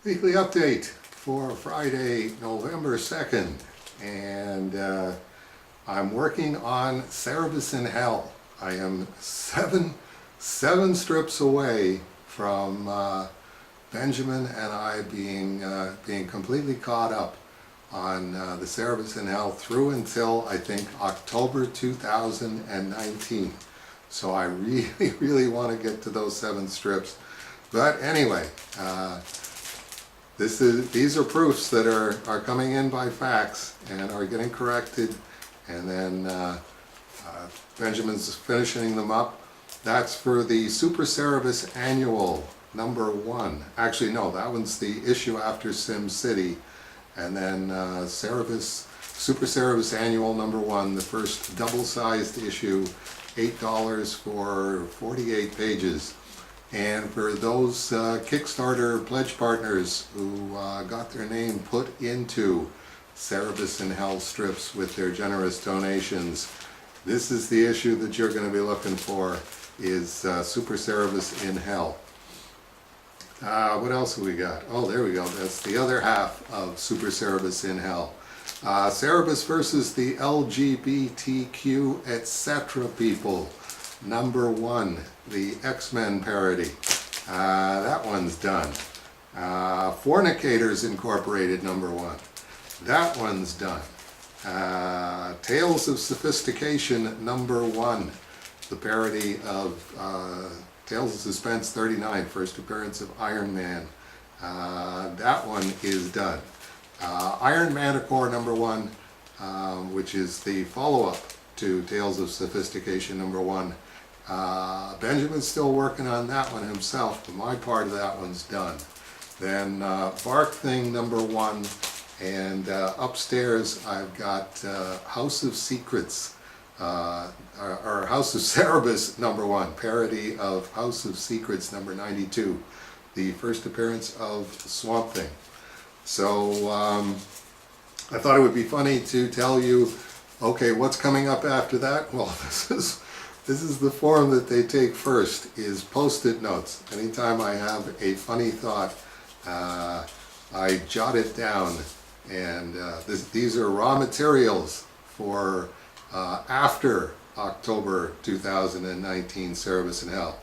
Weekly update for Friday, November 2nd, and I'm working on Cerebus in Hell. I am seven strips away from Benjamin and I being completely caught up on the Cerebus in Hell through until I think October 2019. So I really want to get to those 7 strips. But anyway, these are proofs that are coming in by fax and are getting corrected, and then Benjamin's finishing them up. That's for the Super Cerebus Annual number 1. Actually, no, that one's the issue after Sim City, and then Super Cerebus Annual number 1, the first double-sized issue, $8 for 48 pages. And for those Kickstarter pledge partners who got their name put into Cerebus in Hell strips with their generous donations, this is the issue that you're going to be looking for, is Super Cerebus in Hell. What else have we got? Oh, there we go. That's the other half of Super Cerebus in Hell. Cerebus versus the LGBTQ etc. people. Number 1, the X-Men parody. That one's done. Fornicators Incorporated number 1. That one's done. Tales of Sophistication number 1. The parody of Tales of Suspense 39, first appearance of Iron Man. That one is done. Iron Manticore number 1, which is the follow-up to Tales of Sophistication number 1. Benjamin's still working on that one himself, but my part of that one's done. Then Bark Thing number 1, and upstairs I've got House of Secrets, or House of Cerebus number 1, parody of House of Secrets number 92, the first appearance of Swamp Thing. So I thought it would be funny to tell you, okay, what's coming up after that? Well, this is the form that they take first, is Post-it notes. Anytime I have a funny thought, I jot it down, and these are raw materials for after October 2019 Cerebus in Hell.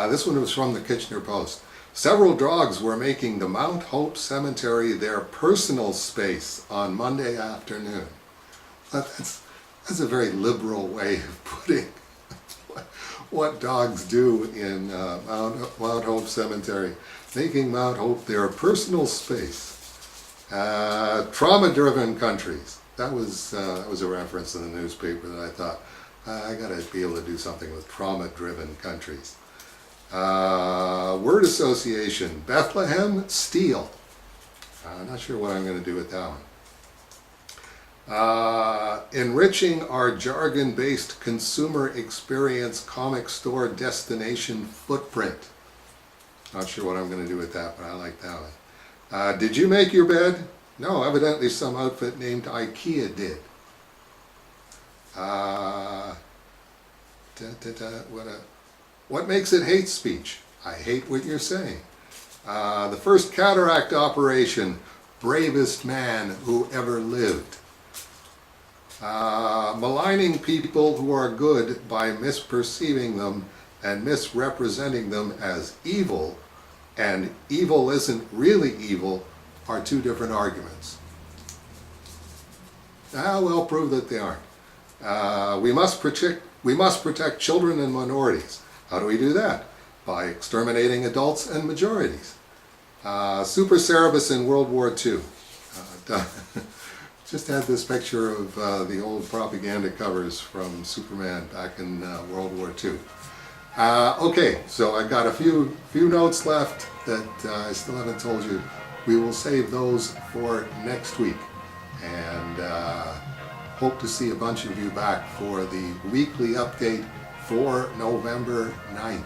This one was from the Kitchener Post. Several dogs were making the Mount Hope Cemetery their personal space on Monday afternoon. That's a very liberal way of putting what dogs do in Mount Hope Cemetery, making Mount Hope their personal space. Trauma-driven countries. That was a reference in the newspaper that I thought, I gotta be able to do something with trauma-driven countries. Word association, Bethlehem Steel. I'm not sure what I'm going to do with that one. Enriching our jargon-based consumer experience comic store destination footprint. Not sure what I'm going to do with that, but I like that one. Did you make your bed? No, evidently some outfit named IKEA did. What makes it hate speech? I hate what you're saying. The first cataract operation, bravest man who ever lived. Maligning people who are good by misperceiving them and misrepresenting them as evil, and evil isn't really evil, are 2 different arguments. Well, prove that they aren't. We must protect children and minorities. How do we do that? By exterminating adults and majorities. Super Cerebus in World War II. Just had this picture of the old propaganda covers from Superman back in World War II. Okay, so I've got a few notes left that I still haven't told you. We will save those for next week, and hope to see a bunch of you back for the weekly update for November 9th.